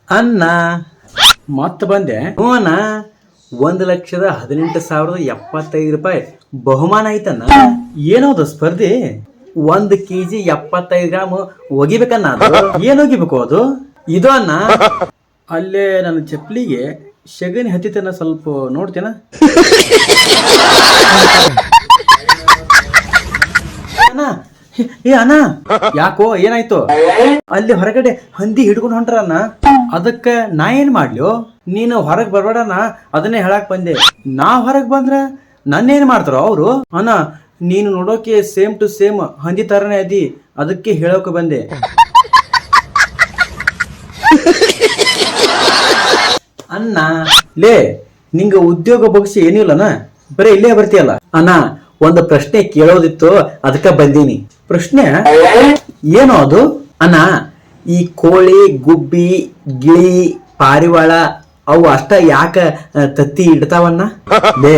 ಅನ್ನ ಮತ್ತೆ ಬಂದೆ. ಹ್ಞೂ ಅಣ್ಣ, 1,18,075 ಬಹುಮಾನ ಐತಣ್ಣ. ಏನೋದು ಸ್ಪರ್ಧೆ? 1 kg 75 ಗ್ರಾಮ್ ಒಗಿಬೇಕನ್ನ. ಅದು ಏನ್ ಒಗಿಬೇಕು ಅದು? ಇದು ಅನ್ನ. ಅಲ್ಲೇ ನನ್ನ ಚಪ್ಪಲಿಗೆ ಶಗಣಿ ಹತ್ತಿತನ, ಸ್ವಲ್ಪ ನೋಡ್ತೇನ? ಅಣ್ಣ, ಏ ಅಣ್ಣ, ಯಾಕೋ ಏನಾಯ್ತು? ಅಲ್ಲಿ ಹೊರಗಡೆ ಹಂದಿ ಹಿಡ್ಕೊಂಡು ಹೊಂಟ್ರನ್ನ. ಅದಕ್ಕ ನಾ ಏನ್ ಮಾಡ್ಲಿ? ನೀನು ಹೊರಗ್ ಬರ್ಬೇಡಣ, ಅದನ್ನೇ ಹೇಳಕ್ ಬಂದೆ. ನಾ ಹೊರಗ್ ಬಂದ್ರ ನನ್ನೇನ್ ಮಾಡ್ತಾರ ಅವರು? ಅಣ್ಣ, ನೀನು ನೋಡೋಕೆ ಸೇಮ್ ಟು ಸೇಮ್ ಹಂದಿ ತರನೇ ಅದಿ, ಅದಕ್ಕೆ ಹೇಳೋಕೆ ಬಂದೆ. ಅಣ್ಣ, ಲೇ, ನಿಂಗ ಉದ್ಯೋಗ ಬಗ್ಸಿ ಏನಿಲ್ಲನ? ಬರೀ ಇಲ್ಲೇ ಬರ್ತೀಯಲ್ಲ. ಅಣ್ಣ, ಒಂದು ಪ್ರಶ್ನೆ ಕೇಳೋದಿತ್ತು, ಅದಕ್ಕ ಬಂದೀನಿ. ಪ್ರಶ್ನೆ ಏನೋ ಅದು? ಅಣ್ಣ, ಈ ಕೋಳಿ, ಗುಬ್ಬಿ, ಗಿಳಿ, ಪಾರಿವಾಳ ಅವು ಅಷ್ಟ ಯಾಕ ತತ್ತಿ ಇಡ್ತಾವನ್ನ? ಲೇ,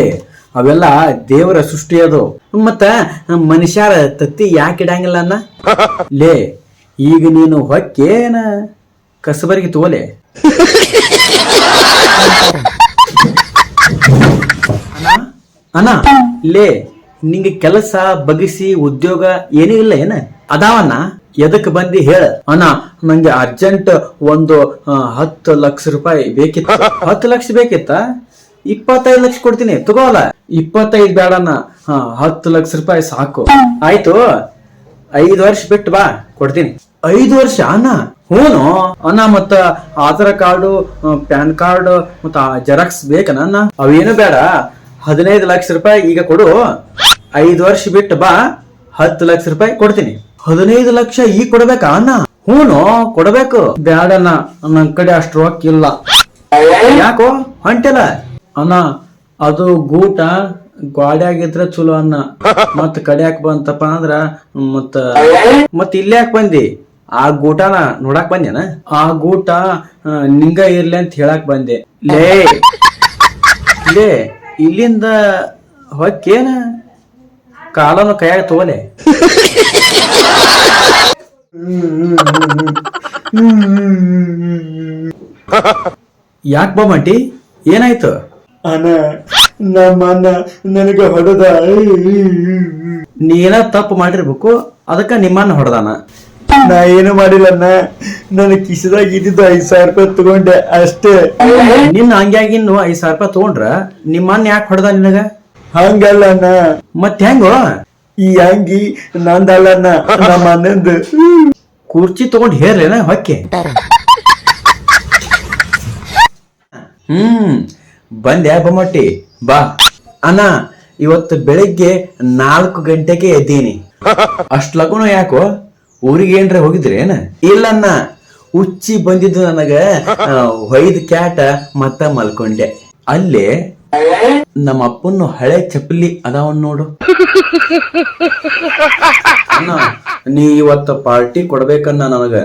ಅವೆಲ್ಲ ದೇವರ ಸೃಷ್ಟಿ ಅದು. ಮತ್ತ ಮನುಷ್ಯರ ತತ್ತಿ ಯಾಕೆ ಇಡಂಗಿಲ್ಲ ಅನ್ನ? ಲೇ, ಈಗ ನೀನು ಹೊಕ್ಕೇನ ಕಸಬರಿಗೆ ತೋಲೆ? ಅಣ್ಣ, ಲೇ, ನಿಂಗೆ ಕೆಲಸ ಬಗಿಸಿ ಉದ್ಯೋಗ ಏನೂ ಇಲ್ಲ ಏನ? ಅದಾವನ್ನ, ಎದಕ್ ಬಂದಿ ಹೇಳ? ಅಣ್ಣ, ನಂಗೆ ಅರ್ಜೆಂಟ್ ಒಂದು 10 ಲಕ್ಷ ರೂಪಾಯಿ ಬೇಕಿತ್ತು. 10 ಲಕ್ಷ ಬೇಕಿತ್ತ? 25 ಲಕ್ಷ ಕೊಡ್ತೀನಿ, ತಗೋಲ್ಲ. 25 ಬೇಡಣ್ಣ, 10 ಲಕ್ಷ ರೂಪಾಯಿ ಸಾಕು. ಆಯ್ತು, 5 ವರ್ಷ ಬಿಟ್ಟು ಬಾ, ಕೊಡ್ತೀನಿ. 5 ವರ್ಷ ಅಣ್ಣ? ಹೂನು ಅಣ್ಣ, ಮತ್ತ ಆಧಾರ್ ಕಾರ್ಡು, ಪ್ಯಾನ್ ಕಾರ್ಡ್, ಮತ್ತ ಜೆರಾಕ್ಸ್ ಬೇಕಣ್ಣ ಅಣ್ಣ? ಅವೇನು ಬೇಡ, 15 ಲಕ್ಷ ರೂಪಾಯಿ ಈಗ ಕೊಡು. 5 ವರ್ಷ ಬಿಟ್ಟು ಬಾ, 10 ಲಕ್ಷ ರೂಪಾಯಿ ಕೊಡ್ತೀನಿ. 15 ಲಕ್ಷ ಈಗ ಕೊಡ್ಬೇಕಾ ಅಣ್ಣ? ಹೂನು, ಕೊಡ್ಬೇಕು. ಬ್ಯಾಡಣ್ಣ, ನನ್ ಕಡೆ ಅಷ್ಟು ರೊಕ್ಕ ಇಲ್ಲ. ಯಾಕೋ ಹೊಂಟಿಲ್ಲ? ಅಣ್ಣ, ಅದು ಗೂಟ ಗಾಡಿಯಾಗಿದ್ರ ಚಲೋ ಅನ್ನ. ಮತ್ ಕಡಿಯಾಕ ಬಂತಪ್ಪ ಅಂದ್ರ ಮತ್ ಇಲ್ಲೇ ಯಾಕೆ ಬಂದಿ? ಆ ಗೂಟನ ನೋಡಾಕ್ ಬಂದೇನ? ಆ ಗೂಟ ನಿಂಗ ಇರ್ಲಿ ಅಂತ ಹೇಳಾಕ್ ಬಂದೆ. ಲೇ, ಇಲ್ಲಿಂದ ಹೊಕ್ಕೇನ ಕಾಲನು ಕೈಯಾಗ ತಗೋಲೆ. ಯಾಕೆ ಬಮ್ಮಂಟಿ, ಏನಾಯ್ತು? ಅಣ್ಣ, ನಮ್ಮಣ್ಣ ನನಗೆ ಹೊಡೆದ. ನೀನ ತಪ್ಪು ಮಾಡಿರ್ಬೇಕು, ಅದಕ್ಕ ನಿಮ್ಮನ್ನ ಹೊಡೆದಾನ. ನಾ ಏನು ಮಾಡಿಲ್ಲಣ್ಣ, ನನ್ನ ಕಿಸದಾಗ ಇದ್ದಿದ್ದು 5,000 ರೂಪಾಯಿ ತಗೊಂಡೆ ಅಷ್ಟೇ. ನಿನ್ನ ಹಂಗ್ಯಾಗಿನ್ನು 5,000 ರೂಪಾಯಿ ತಗೊಂಡ್ರ ನಿಮ್ಮನ್ನ ಯಾಕೆ ಹೊಡೆದ ನಿನಗ? ಹಂಗಲ್ಲ ಅಣ್ಣ. ಮತ್ ಹೆಂಗೋ? ಈ ಅಂಗಿ ನಂದಲ್ಲಣ್ಣ, ನಮ್ಮ ಅಣ್ಣಂದು. ಕುರ್ಚಿ ತಗೊಂಡ್ ಹೇರ್ಲೇನ ಹೊಕ್ಕೆ? ಬಂದ್ಯಾ ಬೊಮ್ಮಟ್ಟಿ? ಬಾ. ಅಣ್ಣ, ಇವತ್ತು ಬೆಳಿಗ್ಗೆ 4 ಗಂಟೆಗೆ ಎದ್ದೀನಿ. ಅಷ್ಟ್ ಲಗುನ ಯಾಕೋ? ಊರಿಗೆ ಏನ್ರ ಹೋಗಿದ್ರಿ ಏನ? ಇಲ್ಲಣ್ಣ, ಉಚ್ಚಿ ಬಂದಿದ್ದು ನನಗ, ಹೊಯ್ದ ಕ್ಯಾಟ ಮತ್ತ ಮಲ್ಕೊಂಡೆ. ಅಲ್ಲೇ ನಮ್ಮ ಅಪ್ಪನ್ನು ಹಳೆ ಚಪ್ಪಲಿ ಅದಾವನ್ ನೋಡು. ಅಣ್ಣ, ನೀ ಇವತ್ತ ಪಾರ್ಟಿ ಕೊಡ್ಬೇಕನ್ನ ನನಗ.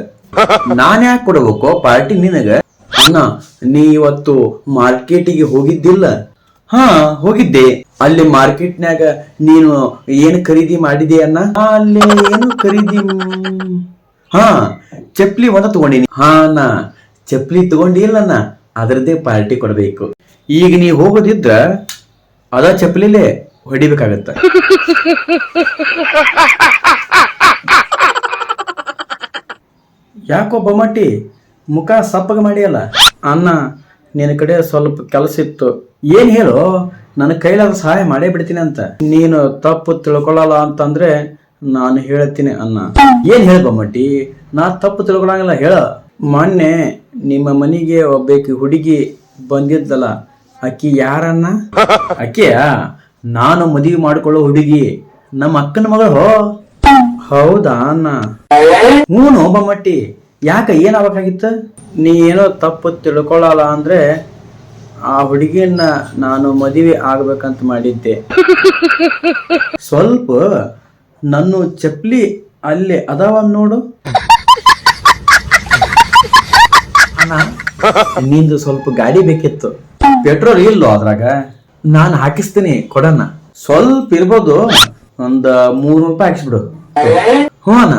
ನಾನ್ ಯಾಕೆ ಕೊಡ್ಬೇಕು ಪಾರ್ಟಿ ನಿನಗ? ಅಣ್ಣ, ನೀ ಇವತ್ತು ಮಾರ್ಕೆಟಿಗೆ ಹೋಗಿದ್ದಿಲ್ಲ? ಹಾ, ಹೋಗಿದ್ದೆ. ಅಲ್ಲಿ ಮಾರ್ಕೆಟ್ನ್ಯಾಗ ನೀನು ಏನು ಖರೀದಿ ಮಾಡಿದೆ ಅಣ್ಣ? ಅಲ್ಲಿ ಏನು ಖರೀದಿ? ಹಾ, ಚಪ್ಲಿ ಒಂದ ತಗೊಂಡಿನಿ. ಹಾ ಅಣ್ಣ, ಚಪ್ಲಿ ತಗೊಂಡಿಲ್ಲಣ್ಣ, ಅದರದ್ದೇ ಪಾರ್ಟಿ ಕೊಡ್ಬೇಕು. ಈಗ ನೀ ಹೋಗೋದಿದ್ರ ಅದ ಚಪ್ಲಿಲೇ ಹೊಡಿಬೇಕಾಗತ್ತ. ಯಾಕೋ ಬೊಮ್ಮಟ್ಟಿ, ಮುಖ ಸಪ್ಪಗ ಮಾಡಿಯಲ್ಲ? ಅಣ್ಣ, ನಿನ್ನ ಕಡೆ ಸ್ವಲ್ಪ ಕೆಲಸ ಇತ್ತು. ಏನ್ ಹೇಳು, ನನ್ನ ಕೈಲಾದ ಸಹಾಯ ಮಾಡೇ ಬಿಡ್ತೀನಿ ಅಂತ. ನೀನು ತಪ್ಪು ತಿಳ್ಕೊಳ್ಳಲ್ಲ ಅಂತಂದ್ರೆ ನಾನು ಹೇಳ್ತೀನಿ ಅಣ್ಣ. ಏನ್ ಹೇಳ ಬೊಮ್ಮಟ್ಟಿ? ನಾ ತಪ್ಪು ತಿಳ್ಕೊಳಂಗಿಲ್ಲ, ಹೇಳ. ಮೊನ್ನೆ ನಿಮ್ಮ ಮನೆಗೆ ಒಬ್ಬಾಕಿ ಹುಡುಗಿ ಬಂದಿದ್ದಲ್ಲ, ಅಕ್ಕಿ ಯಾರನ್ನ? ಅಕ್ಕಿಯ ನಾನು ಮದುವೆ ಮಾಡ್ಕೊಳ್ಳೋ ಹುಡುಗಿ, ನಮ್ಮ ಅಕ್ಕನ ಮಗಳು. ಹೌದಾ ಅಣ್ಣ? ಹ್ಞೂ ಬೊಮ್ಮಟ್ಟಿ. ಯಾಕ, ಏನಾಗಬೇಕಾಗಿತ್ತು? ನೀ ಏನೋ ತಪ್ಪು ತಿಳ್ಕೊಳ್ಳಲ್ಲ ಅಂದ್ರೆ ಆ ಹುಡುಗಿಯನ್ನ ನಾನು ಮದುವೆ ಆಗ್ಬೇಕಂತ ಮಾಡಿದ್ದೆ. ಸ್ವಲ್ಪ ನನ್ನ ಚಪ್ಲಿ ಅಲ್ಲೇ ಅದಾವ ನೋಡು. ಅಣ್ಣ, ನಿಂದು ಸ್ವಲ್ಪ ಗಾಡಿ ಬೇಕಿತ್ತು. ಪೆಟ್ರೋಲ್ ಇಲ್ಲೋ ಅದ್ರಾಗ? ನಾನು ಹಾಕಿಸ್ತೀನಿ, ಕೊಡಣ್ಣ. ಸ್ವಲ್ಪ ಇರ್ಬೋದು, ಒಂದ್ 300 ರೂಪಾಯಿ ಹಾಕಿಸ್ಬಿಡು. ಹ್ಞೂ ಅಣ್ಣ,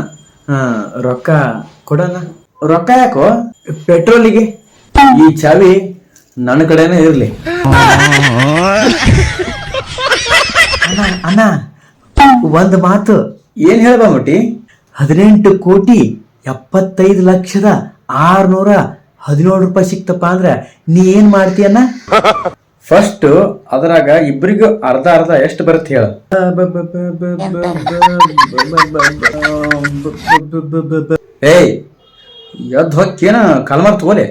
ರೊಕ್ಕ ಕೊಡಣ್ಣ. ರೊಕ್ಕ ಯಾಕೋ? ಪೆಟ್ರೋಲಿಗೆ. ಈ ಚಾವಿ ನನ್ನ ಕಡೆನೇ ಇರ್ಲಿ. ಅಣ್ಣ ಒಂದ್ ಮಾತು. ಏನ್ ಹೇಳ್ಬಾ ಮಟ್ಟಿ? 18,75,617 ಸಿಕ್ತಪ್ಪ ಅಂದ್ರ ನೀ ಏನ್ ಮಾಡ್ತೀಯನ್ನ? ಫಸ್ಟ್ ಅದ್ರಾಗ ಇಬ್ರಿಗೂ ಅರ್ಧ ಅರ್ಧ ಎಷ್ಟು ಬರುತ್ತೆ ಹೇಳ. ಏಯ್ ಎದ್ ಹೊಕ್ಕೇನ ಕಲ್ಮಾರ್ ತಗೋಲೆ.